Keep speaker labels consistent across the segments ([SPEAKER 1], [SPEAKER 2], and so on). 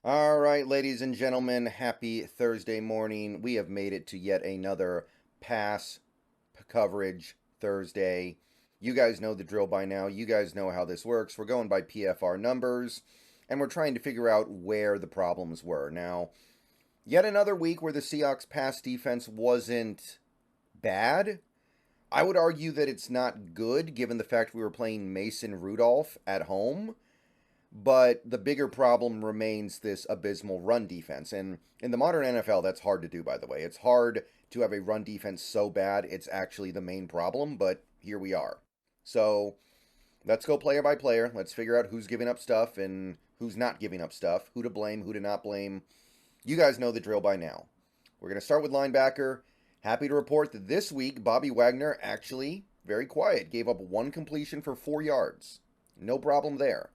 [SPEAKER 1] All right, ladies and gentlemen, happy Thursday morning. We have made it to yet another pass coverage Thursday. You guys know the drill by now. You guys know how this works. We're going by PFR numbers, and we're trying to figure out where the problems were. Now, yet another week where the Seahawks pass defense wasn't bad. I would argue that it's not good given the fact we were playing Mason Rudolph at home. But the bigger problem remains this abysmal run defense. And in the modern NFL, that's hard to do, by the way. It's hard to have a run defense so bad it's actually the main problem, but here we are. So let's go player by player. Let's figure out who's giving up stuff and who's not giving up stuff, who to blame, who to not blame. You guys know the drill by now. We're going to start with linebacker. Happy to report that this week, Bobby Wagner actually, very quiet, gave up one completion for 4 yards. No problem there.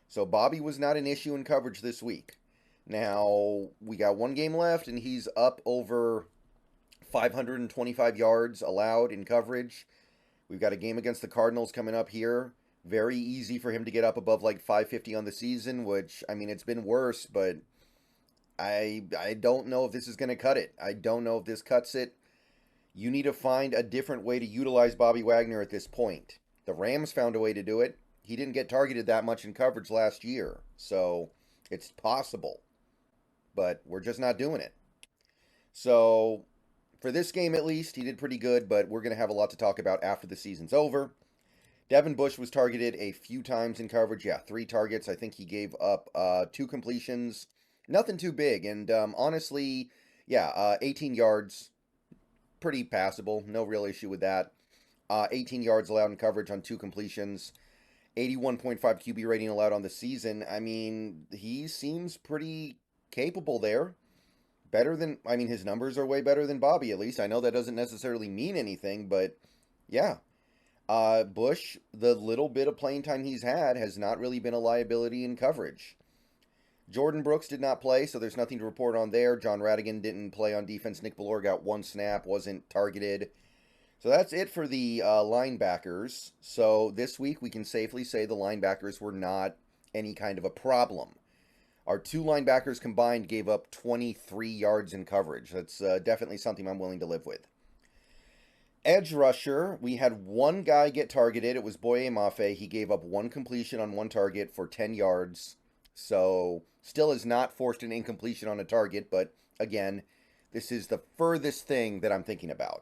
[SPEAKER 1] So Bobby was not an issue in coverage this week. Now, we got one game left, and he's up over 525 yards allowed in coverage. We've got a game against the Cardinals coming up here. Very easy for him to get up above like 550 on the season, which, I mean, it's been worse, but I don't know if this is going to cut it. I don't know if this cuts it. You need to find a different way to utilize Bobby Wagner at this point. The Rams found a way to do it. He didn't get targeted that much in coverage last year, so it's possible. But we're just not doing it. So for this game at least, he did pretty good, but we're going to have a lot to talk about after the season's over. Devin Bush was targeted a few times in coverage. Yeah, 3 targets. I think he gave up 2 completions. Nothing too big. And honestly, yeah, 18 yards. Pretty passable. No real issue with that. 18 yards allowed in coverage on 2 completions. 81.5 QB rating allowed on the season. I mean, he seems pretty capable there. Better than, I mean, his numbers are way better than Bobby, at least. I know that doesn't necessarily mean anything, but yeah. Bush, the little bit of playing time he's had, has not really been a liability in coverage. Jordan Brooks did not play, so there's nothing to report on there. John Radigan didn't play on defense. Nick Bellore got 1 snap, wasn't targeted. So that's it for the linebackers. So this week we can safely say the linebackers were not any kind of a problem. Our 2 linebackers combined gave up 23 yards in coverage. That's definitely something I'm willing to live with. Edge rusher, we had one guy get targeted. It was Boye Mafe. He gave up 1 completion on 1 target for 10 yards. So still has not forced an incompletion on a target, but again, this is the furthest thing that I'm thinking about.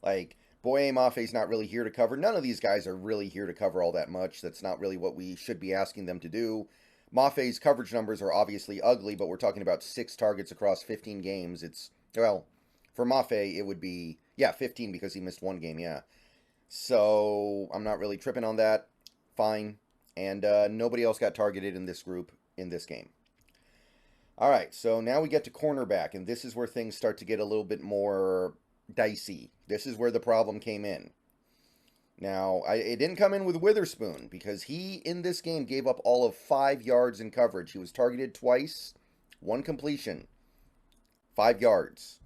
[SPEAKER 1] Like, Boye Mafe's not really here to cover. None of these guys are really here to cover all that much. That's not really what we should be asking them to do. Mafe's coverage numbers are obviously ugly, but we're talking about 6 targets across 15 games. It's, well, for Mafe, it would be, yeah, 15 because he missed 1 game, yeah. So, I'm not really tripping on that. Fine. And nobody else got targeted in this group in this game. All right, so now we get to cornerback, and this is where things start to get a little bit more dicey. This is where the problem came in. Now, it didn't come in with Witherspoon because he, in this game, gave up all of 5 yards in coverage. He was targeted twice, 1 completion, 5 yards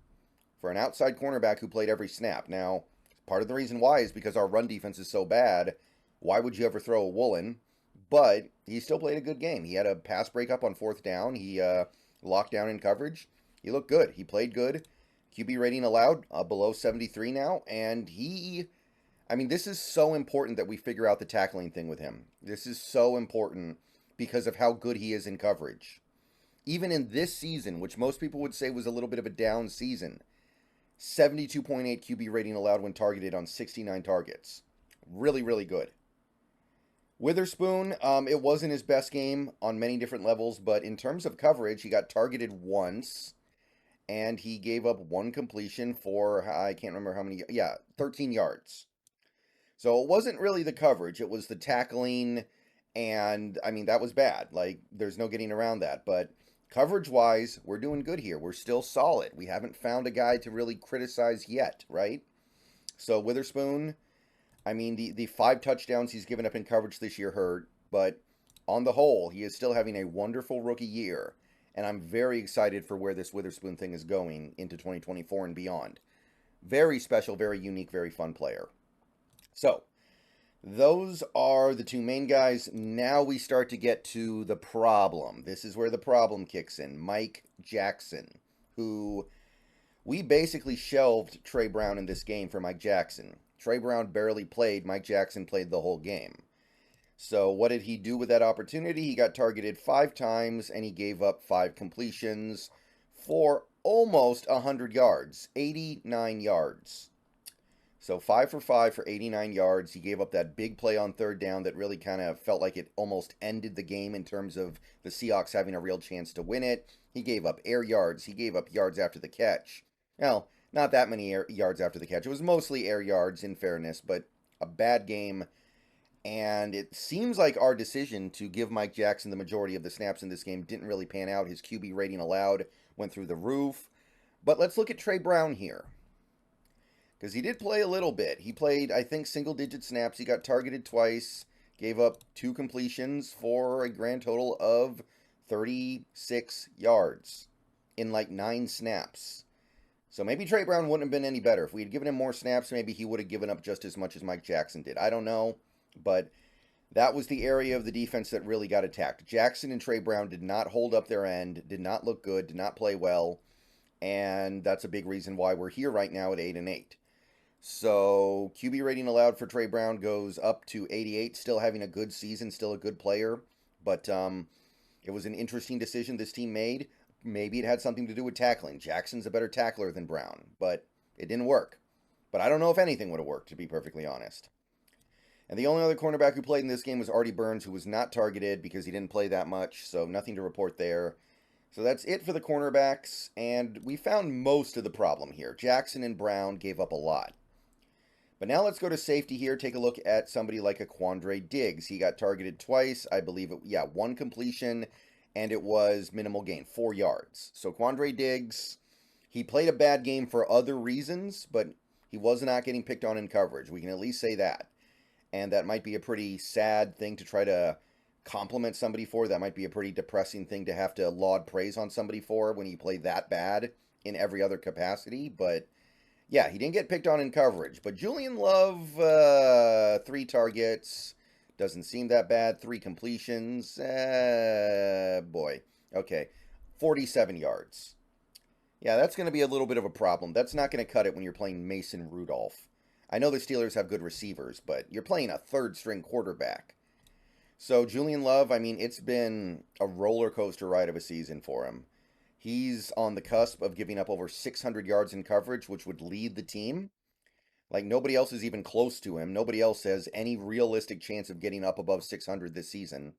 [SPEAKER 1] for an outside cornerback who played every snap. Now, part of the reason why is because our run defense is so bad. Why would you ever throw a Woolen? But he still played a good game. He had a pass breakup on 4th down. He locked down in coverage. He looked good. He played good. QB rating allowed below 73 now, and I mean, this is so important that we figure out the tackling thing with him. This is so important because of how good he is in coverage. Even in this season, which most people would say was a little bit of a down season, 72.8 QB rating allowed when targeted on 69 targets. Really, really good. Witherspoon, it wasn't his best game on many different levels, but in terms of coverage, he got targeted once. And he gave up 1 completion for, I can't remember how many, yeah, 13 yards. So it wasn't really the coverage, it was the tackling, and, I mean, that was bad. Like, there's no getting around that. But coverage-wise, we're doing good here. We're still solid. We haven't found a guy to really criticize yet, right? So Witherspoon, I mean, the 5 touchdowns he's given up in coverage this year hurt, but on the whole, he is still having a wonderful rookie year. And I'm very excited for where this Witherspoon thing is going into 2024 and beyond. Very special, very unique, very fun player. So, Those are the two main guys. Now we start to get to the problem. This is where the problem kicks in. Mike Jackson, who we basically shelved Trey Brown in this game for Mike Jackson. Trey Brown barely played. Mike Jackson played the whole game. So what did he do with that opportunity? He got targeted 5 times and he gave up 5 completions for almost 100 yards, 89 yards. So 5 for 5 for 89 yards. He gave up that big play on third down that really kind of felt like it almost ended the game in terms of the Seahawks having a real chance to win it. He gave up air yards. He gave up yards after the catch. Well, not that many yards after the catch. It was mostly air yards, in fairness, but a bad game. And it seems like our decision to give Mike Jackson the majority of the snaps in this game didn't really pan out. His QB rating allowed went through the roof. But let's look at Trey Brown here, because he did play a little bit. He played, I think, single-digit snaps. He got targeted twice, gave up 2 completions for a grand total of 36 yards in like 9 snaps. So maybe Trey Brown wouldn't have been any better. If we had given him more snaps, maybe he would have given up just as much as Mike Jackson did. I don't know, but that was the area of the defense that really got attacked. Jackson and Trey Brown did not hold up their end, did not look good, did not play well, and that's a big reason why we're here right now at 8-8. So QB rating allowed for Trey Brown goes up to 88, still having a good season, still a good player, but it was an interesting decision this team made. Maybe it had something to do with tackling. Jackson's a better tackler than Brown, but it didn't work. But I don't know if anything would have worked, to be perfectly honest. And the only other cornerback who played in this game was Artie Burns, who was not targeted because he didn't play that much, so nothing to report there. So that's it for the cornerbacks, and we found most of the problem here. Jackson and Brown gave up a lot. But now let's go to safety here, take a look at somebody like a Quandre Diggs. He got targeted twice, I believe, 1 completion, and it was minimal gain, 4 yards. So Quandre Diggs, he played a bad game for other reasons, but he was not getting picked on in coverage. We can at least say that. And that might be a pretty sad thing to try to compliment somebody for. That might be a pretty depressing thing to have to laud praise on somebody for when you play that bad in every other capacity. But yeah, he didn't get picked on in coverage. But Julian Love, 3 targets. Doesn't seem that bad. 3 completions. Boy. Okay. 47 yards. Yeah, that's going to be a little bit of a problem. That's not going to cut it when you're playing Mason Rudolph. I know the Steelers have good receivers, but you're playing a third-string quarterback. So Julian Love, I mean, it's been a roller coaster ride of a season for him. He's on the cusp of giving up over 600 yards in coverage, which would lead the team. Like, nobody else is even close to him. Nobody else has any realistic chance of getting up above 600 this season.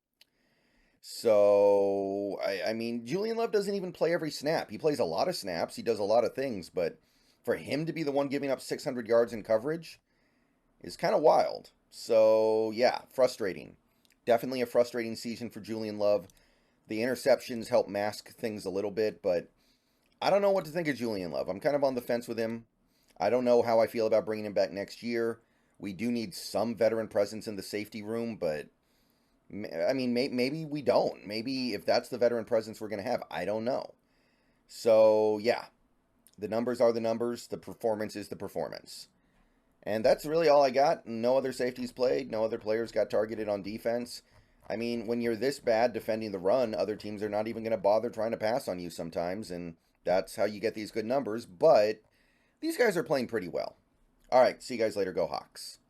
[SPEAKER 1] So, I mean, Julian Love doesn't even play every snap. He plays a lot of snaps. He does a lot of things, but for him to be the one giving up 600 yards in coverage is kind of wild. So, yeah, frustrating. Definitely a frustrating season for Julian Love. The interceptions help mask things a little bit, but I don't know what to think of Julian Love. I'm kind of on the fence with him. I don't know how I feel about bringing him back next year. We do need some veteran presence in the safety room, but I mean, maybe we don't. Maybe if that's the veteran presence we're going to have, I don't know. So, yeah, the numbers are the numbers. The performance is the performance. And that's really all I got. No other safeties played. No other players got targeted on defense. I mean, when you're this bad defending the run, other teams are not even going to bother trying to pass on you sometimes, and that's how you get these good numbers. But these guys are playing pretty well. All right, see you guys later. Go Hawks.